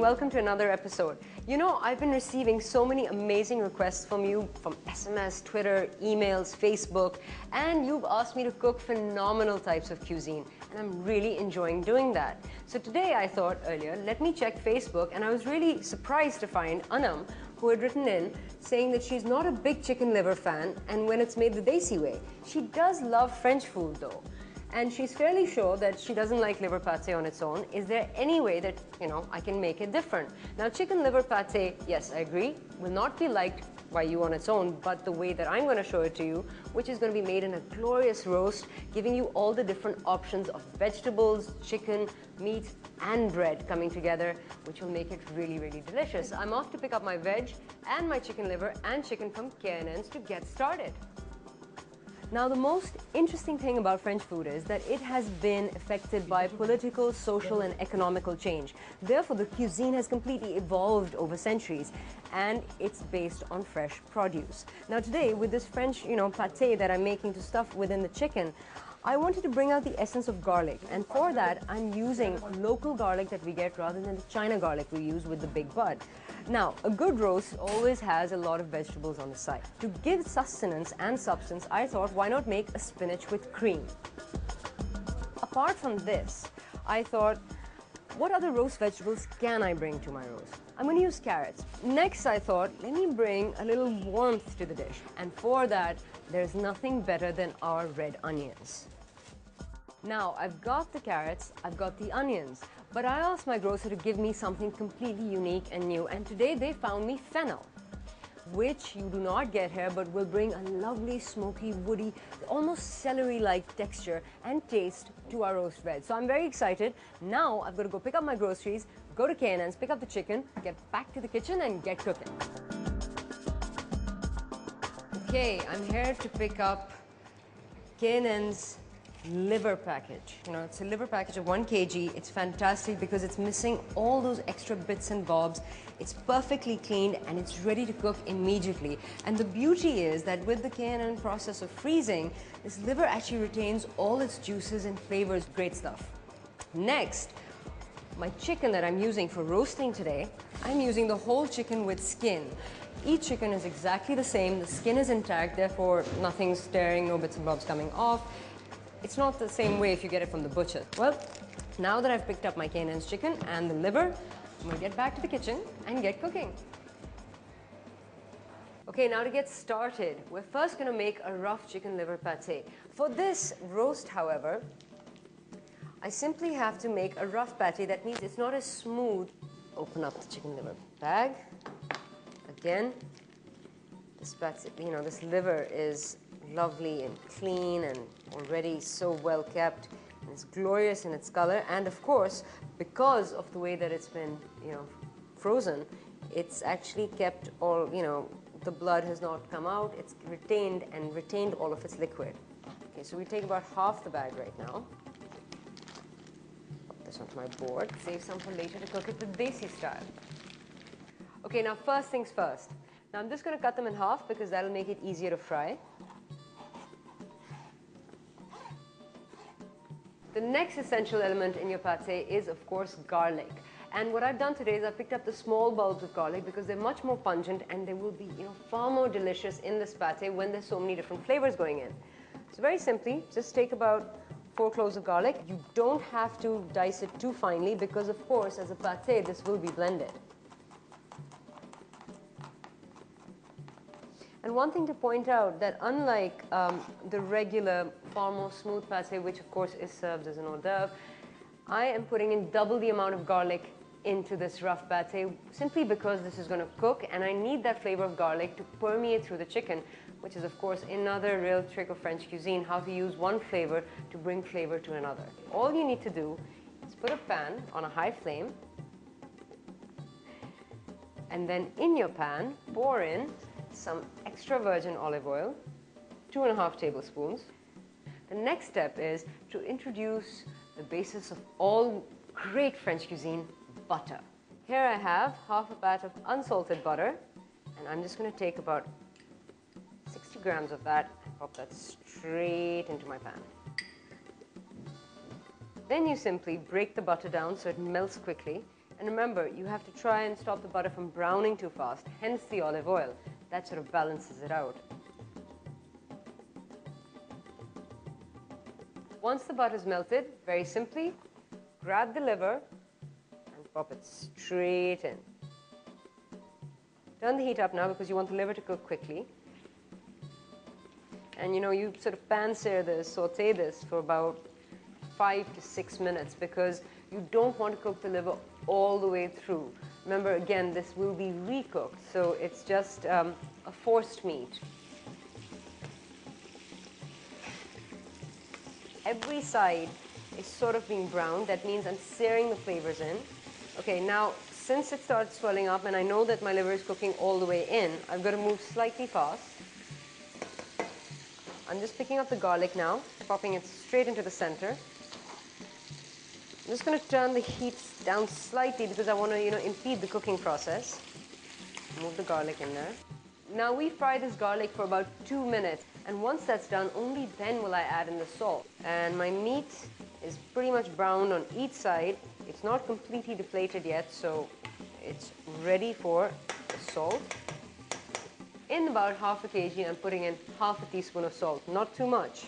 welcome to another episode. You know, I've been receiving so many amazing requests from you from SMS, Twitter, emails, Facebook, and you've asked me to cook phenomenal types of cuisine, and I'm really enjoying doing that. So today I thought earlier, let me check Facebook, and I was really surprised to find Anam, who had written in saying that she's not a big chicken liver fan, and when it's made the Desi way. She does love French food though. And she's fairly sure that she doesn't like liver pate on its own. Is there any way that, I can make it different? Now, chicken liver pate, yes, I agree, will not be liked by you on its own, but the way that I'm going to show it to you, which is going to be made in a glorious roast, giving you all the different options of vegetables, chicken, meat, and bread coming together, which will make it really, really delicious. I'm off to pick up my veg and my chicken liver and chicken from K&N's to get started. Now, the most interesting thing about French food is that it has been affected by political, social, and economical change. Therefore, the cuisine has completely evolved over centuries, and it's based on fresh produce. Now, today, with this French, pate that I'm making to stuff within the chicken, I wanted to bring out the essence of garlic, and for that, I'm using local garlic that we get rather than the China garlic we use with the big bud. Now, a good roast always has a lot of vegetables on the side. To give sustenance and substance, I thought, why not make a spinach with cream? Apart from this, I thought, what other roast vegetables can I bring to my roast? I'm going to use carrots. Next, I thought, let me bring a little warmth to the dish. And for that, there's nothing better than our red onions. Now, I've got the carrots, I've got the onions, but I asked my grocer to give me something completely unique and new, and today they found me fennel, which you do not get here, but will bring a lovely, smoky, woody, almost celery-like texture and taste to our roast veg. So I'm very excited. Now, I've got to go pick up my groceries, go to K&N's, pick up the chicken, get back to the kitchen and get cooking. Okay, I'm here to pick up K&N's liver package. It's a liver package of 1 kg. It's fantastic because it's missing all those extra bits and bobs. It's perfectly cleaned and it's ready to cook immediately. And the beauty is that with the K&N process of freezing, this liver actually retains all its juices and flavors. Great stuff. Next, my chicken that I'm using for roasting today, I'm using the whole chicken with skin. Each chicken is exactly the same. The skin is intact, therefore nothing's tearing, no bits and bobs coming off. It's not the same way if you get it from the butcher. Well, now that I've picked up my K&N's chicken and the liver, I'm going to get back to the kitchen and get cooking. Okay, now to get started, we're first going to make a rough chicken liver pate. For this roast, however, I simply have to make a rough pate. That means it's not as smooth. Open up the chicken liver bag. Again, this pate, this liver is lovely and clean and already so well kept, and it's glorious in its color, and of course because of the way that it's been frozen, it's actually kept all, the blood has not come out, it's retained all of its liquid. Okay, so we take about half the bag right now. Put this onto my board, save some for later to cook it the Desi style. Okay, now first things first. Now I'm just going to cut them in half because that'll make it easier to fry. The next essential element in your pate is, of course, garlic. And what I've done today is I've picked up the small bulbs of garlic because they're much more pungent and they will be, far more delicious in this pate when there's so many different flavors going in. So very simply, just take about 4 cloves of garlic. You don't have to dice it too finely because, of course, as a pate, this will be blended. And one thing to point out that unlike the regular, far more smooth pate, which of course is served as an hors d'oeuvre, I am putting in double the amount of garlic into this rough pate simply because this is going to cook and I need that flavor of garlic to permeate through the chicken, which is of course another real trick of French cuisine, how to use one flavor to bring flavor to another. All you need to do is put a pan on a high flame and then in your pan pour in some extra virgin olive oil, 2.5 tablespoons. The next step is to introduce the basis of all great French cuisine, butter. Here I have half a pat of unsalted butter, and I'm just going to take about 60 grams of that and pop that straight into my pan. Then you simply break the butter down so it melts quickly, And remember, you have to try and stop the butter from browning too fast, hence the olive oil. That sort of balances it out. Once the butter is melted, very simply, grab the liver and pop it straight in. Turn the heat up now because you want the liver to cook quickly. And you sort of pan-sear this, saute this for about 5 to 6 minutes because you don't want to cook the liver all the way through. Remember, again, this will be recooked, so it's just a forced meat. Every side is sort of being browned. That means I'm searing the flavors in. Okay, now since it started swelling up and I know that my liver is cooking all the way in, I've got to move slightly fast. I'm just picking up the garlic now, popping it straight into the center. I'm just going to turn the heat down slightly because I want to, impede the cooking process. Move the garlic in there. Now we fry this garlic for about 2 minutes, and once that's done, only then will I add in the salt. And my meat is pretty much browned on each side. It's not completely deflated yet, so it's ready for the salt. In about half a kg, I'm putting in half a teaspoon of salt, not too much.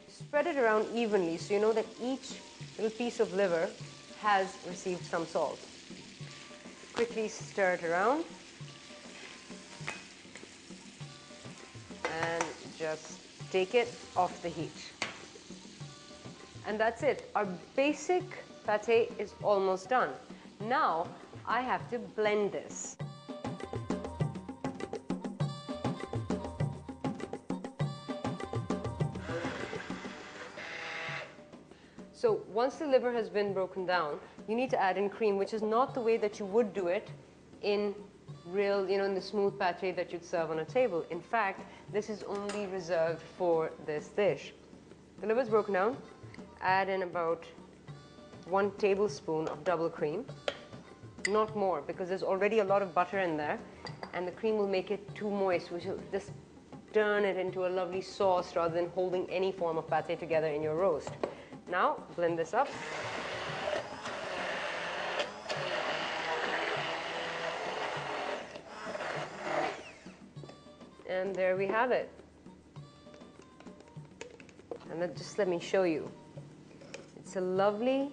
Spread it around evenly so you know that each little piece of liver has received some salt. Quickly stir it around and just take it off the heat. And that's it. Our basic pate is almost done. Now I have to blend this. So once the liver has been broken down, you need to add in cream, which is not the way that you would do it in real, in the smooth pate that you'd serve on a table. In fact, this is only reserved for this dish. The liver is broken down. Add in about 1 tablespoon of double cream. Not more, because there's already a lot of butter in there, and the cream will make it too moist, which will just turn it into a lovely sauce rather than holding any form of pate together in your roast. Now, blend this up. And there we have it. And then just let me show you. It's a lovely,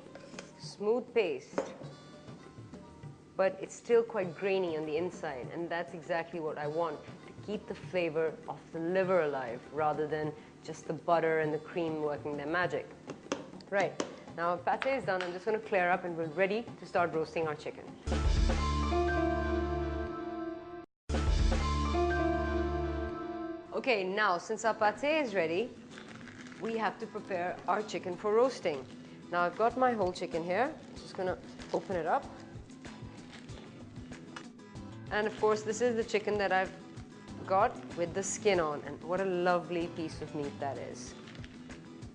smooth paste, but it's still quite grainy on the inside, and that's exactly what I want, to keep the flavor of the liver alive rather than just the butter and the cream working their magic. Right, now our pate is done. I'm just going to clear up and we're ready to start roasting our chicken. Okay, now since our pate is ready, we have to prepare our chicken for roasting. Now I've got my whole chicken here. I'm just going to open it up. And of course, this is the chicken that I've got with the skin on, and what a lovely piece of meat that is.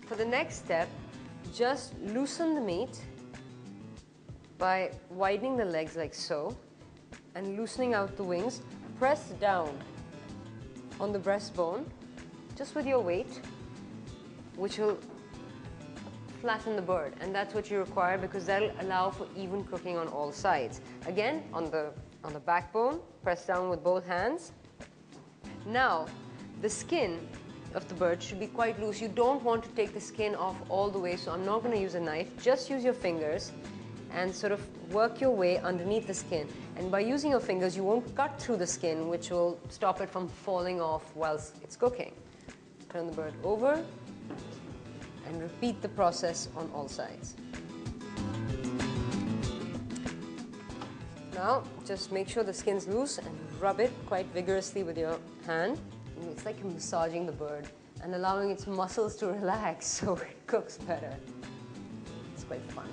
For the next step, just loosen the meat by widening the legs like so and loosening out the wings. Press down on the breastbone just with your weight, which will flatten the bird, and that's what you require because that'll allow for even cooking on all sides. Again, on the backbone, press down with both hands. Now, the skin of the bird should be quite loose. You don't want to take the skin off all the way, so I'm not going to use a knife. Just use your fingers and sort of work your way underneath the skin. And by using your fingers, you won't cut through the skin, which will stop it from falling off whilst it's cooking. Turn the bird over and repeat the process on all sides. Now, just make sure the skin's loose and rub it quite vigorously with your hand. It's like massaging the bird and allowing its muscles to relax so it cooks better. It's quite fun.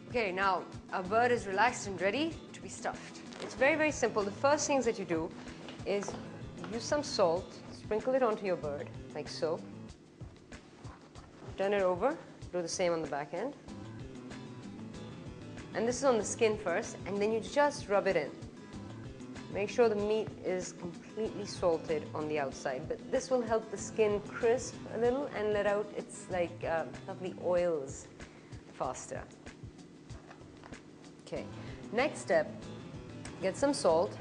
Okay, now our bird is relaxed and ready to be stuffed. It's very, very simple. The first things that you do is use some salt, sprinkle it onto your bird, like so. Turn it over, do the same on the back end. And this is on the skin first, and then you just rub it in. Make sure the meat is completely salted on the outside, but this will help the skin crisp a little and let out its lovely oils faster. Okay, next step, get some salt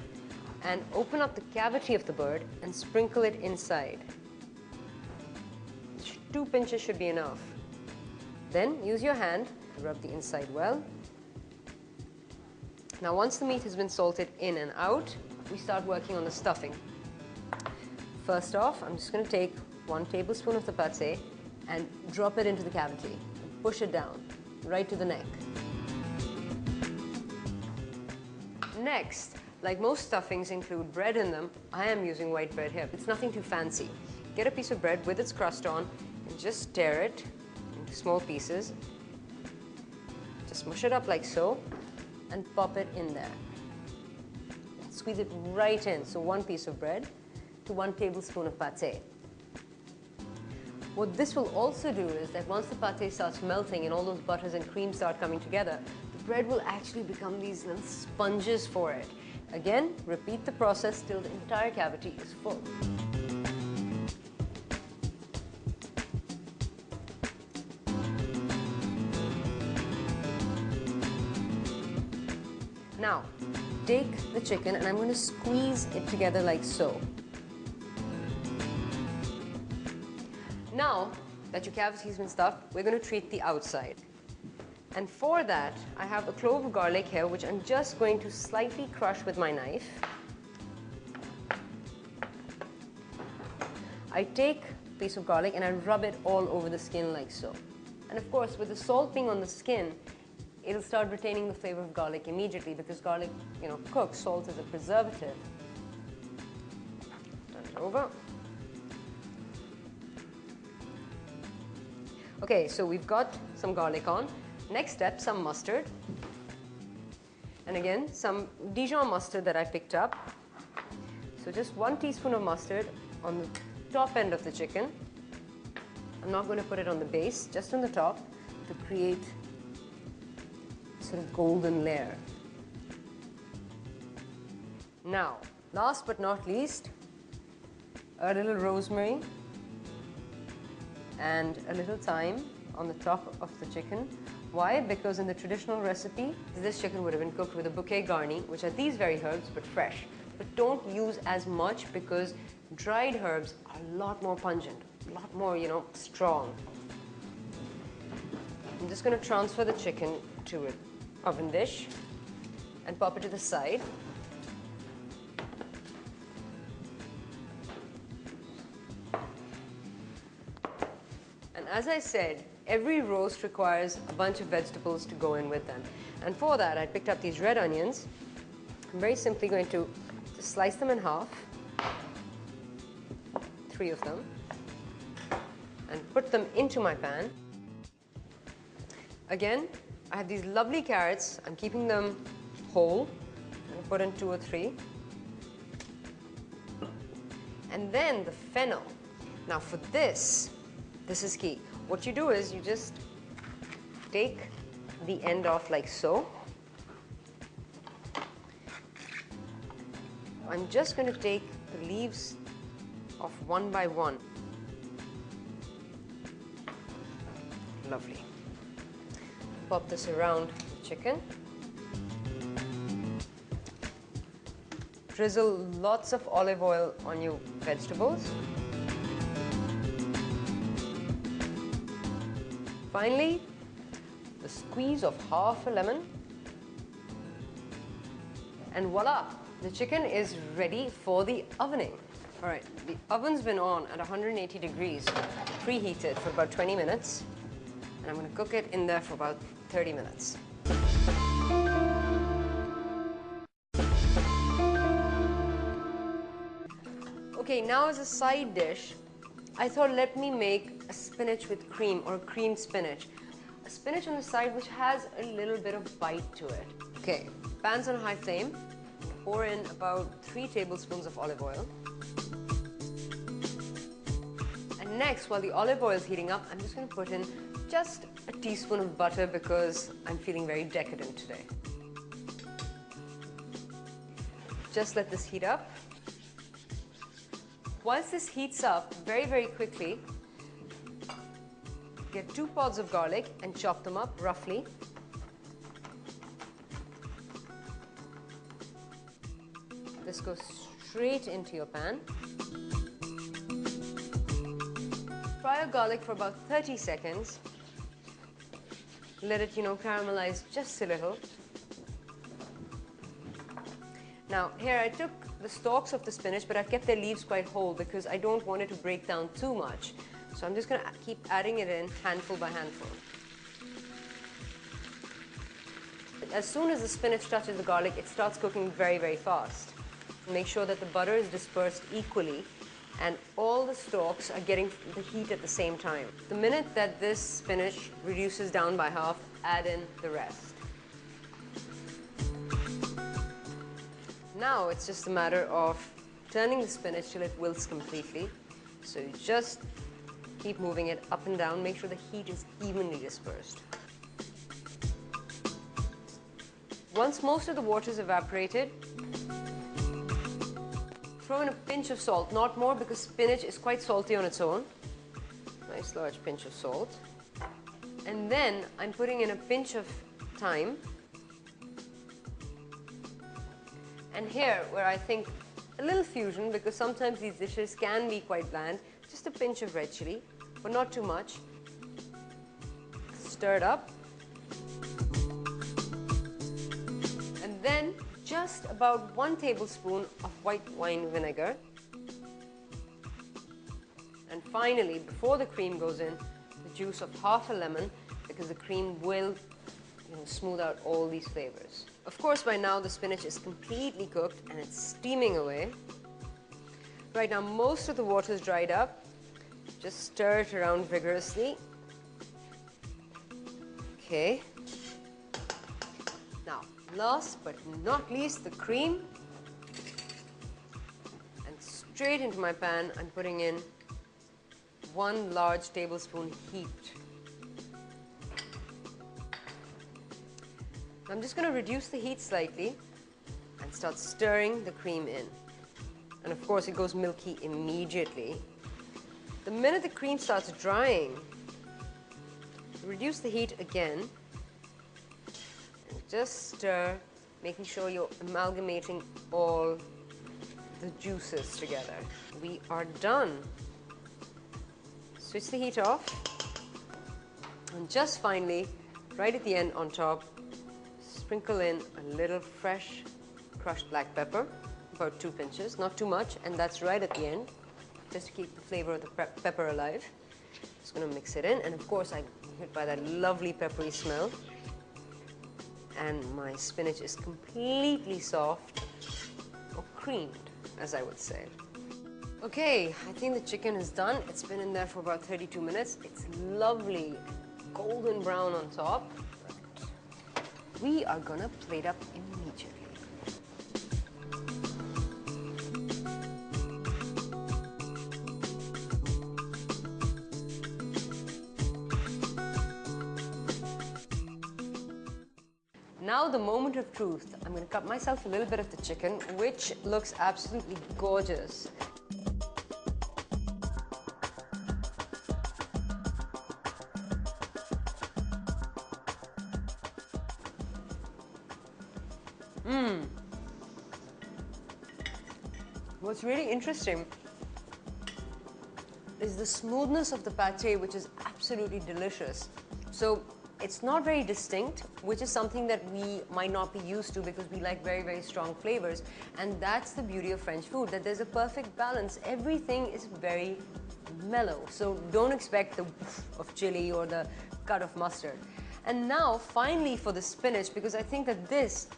and open up the cavity of the bird and sprinkle it inside. 2 pinches should be enough. Then use your hand to rub the inside well. Now once the meat has been salted in and out, we start working on the stuffing. First off, I'm just going to take 1 tablespoon of the pate and drop it into the cavity and push it down right to the neck. Next, like most stuffings include bread in them, I am using white bread here. It's nothing too fancy. Get a piece of bread with its crust on and just tear it into small pieces. Just mush it up like so and pop it in there. Squeeze it right in, so 1 piece of bread to 1 tablespoon of pate. What this will also do is that once the pate starts melting and all those butters and creams start coming together, the bread will actually become these little sponges for it. Again, repeat the process till the entire cavity is full. Now, take the chicken and I'm going to squeeze it together like so. Now that your cavity has been stuffed, we're going to treat the outside. And for that, I have a clove of garlic here, which I'm just going to slightly crush with my knife. I take a piece of garlic and I rub it all over the skin like so. And of course, with the salt being on the skin, it'll start retaining the flavor of garlic immediately because garlic, cooks. Salt is a preservative. Turn it over. Okay, so we've got some garlic on. Next step, some mustard. And again, some Dijon mustard that I picked up. So just 1 teaspoon of mustard on the top end of the chicken. I'm not going to put it on the base, just on the top to create a sort of golden layer. Now, last but not least, a little rosemary and a little thyme on the top of the chicken. Why? Because in the traditional recipe, this chicken would have been cooked with a bouquet garni, which are these very herbs, but fresh. But don't use as much because dried herbs are a lot more pungent, a lot more, strong. I'm just going to transfer the chicken to an oven dish and pop it to the side. And as I said, every roast requires a bunch of vegetables to go in with them. And for that, I picked up these red onions. I'm very simply going to just slice them in half, 3 of them, and put them into my pan. Again, I have these lovely carrots. I'm keeping them whole. I'm going to put in 2 or 3. And then the fennel. Now for this is key. What you do is you just take the end off like so. I'm just going to take the leaves off one by one. Lovely. Pop this around the chicken. Drizzle lots of olive oil on your vegetables. Finally, the squeeze of half a lemon. And voila, the chicken is ready for the ovening. All right, the oven's been on at 180 degrees, preheated for about 20 minutes. And I'm going to cook it in there for about 30 minutes. Okay, now as a side dish, I thought let me make a spinach with cream or creamed spinach. A spinach on the side which has a little bit of bite to it. Okay, pan's on high flame. Pour in about 3 tablespoons of olive oil. And next, while the olive oil is heating up, I'm just going to put in just a teaspoon of butter because I'm feeling very decadent today. Just let this heat up. Once this heats up very, very quickly, get 2 pods of garlic and chop them up roughly. this goes straight into your pan. Fry your garlic for about 30 seconds. Let it, caramelize just a little. Now, here I took the stalks of the spinach, but I've kept their leaves quite whole because I don't want it to break down too much. So I'm just going to keep adding it in handful by handful. As soon as the spinach touches the garlic, it starts cooking very, very fast. Make sure that the butter is dispersed equally and all the stalks are getting the heat at the same time. The minute that this spinach reduces down by half, add in the rest. Now it's just a matter of turning the spinach till it wilts completely. So you just keep moving it up and down, make sure the heat is evenly dispersed. Once most of the water is evaporated, throw in a pinch of salt, not more because spinach is quite salty on its own. Nice large pinch of salt. And then I'm putting in a pinch of thyme. And here, where I think a little fusion, because sometimes these dishes can be quite bland, just a pinch of red chili, but not too much. Stir it up. And then just about 1 tablespoon of white wine vinegar. And finally, before the cream goes in, the juice of half a lemon, because the cream will smooth out all these flavors. Of course, by now the spinach is completely cooked and it's steaming away. Right now, most of the water is dried up. Just stir it around vigorously. Okay. Now, last but not least, the cream. And straight into my pan, I'm putting in 1 large tablespoon heaped. I'm just going to reduce the heat slightly and start stirring the cream in. And of course, it goes milky immediately. The minute the cream starts drying, reduce the heat again and just stir, making sure you're amalgamating all the juices together. We are done. Switch the heat off. And just finally, right at the end on top, sprinkle in a little fresh crushed black pepper, about 2 pinches, not too much, and that's right at the end, just to keep the flavor of the pepper alive. Just going to mix it in, and of course I'm hit by that lovely peppery smell. And my spinach is completely soft, or creamed, as I would say. Okay, I think the chicken is done. It's been in there for about 32 minutes. It's lovely, golden brown on top. We are gonna plate up immediately. Now the moment of truth. I'm gonna cut myself a little bit of the chicken, which looks absolutely gorgeous. What's really interesting is the smoothness of the pate, which is absolutely delicious. So it's not very distinct, which is something that we might not be used to because we like very, very strong flavors. And that's the beauty of French food, that there's a perfect balance. Everything is very mellow. So don't expect the of chili or the cut of mustard. And now, finally, for the spinach, because I think that this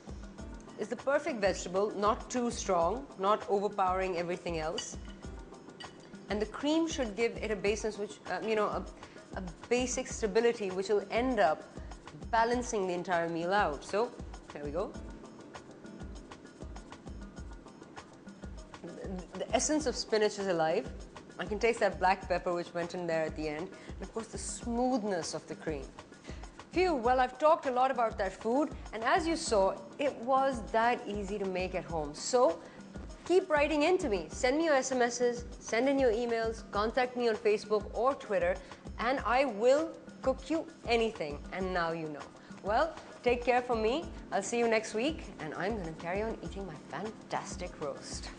is the perfect vegetable, not too strong, not overpowering everything else. And the cream should give it a basis which, a basic stability which will end up balancing the entire meal out. So, there we go. The essence of spinach is alive. I can taste that black pepper which went in there at the end. And of course, the smoothness of the cream. Phew, well, I've talked a lot about that food, and as you saw, it was that easy to make at home. So, keep writing in to me. Send me your SMSs, send in your emails, contact me on Facebook or Twitter, and I will cook you anything. And now you know. Well, Take care from me. I'll see you next week, and I'm going to carry on eating my fantastic roast.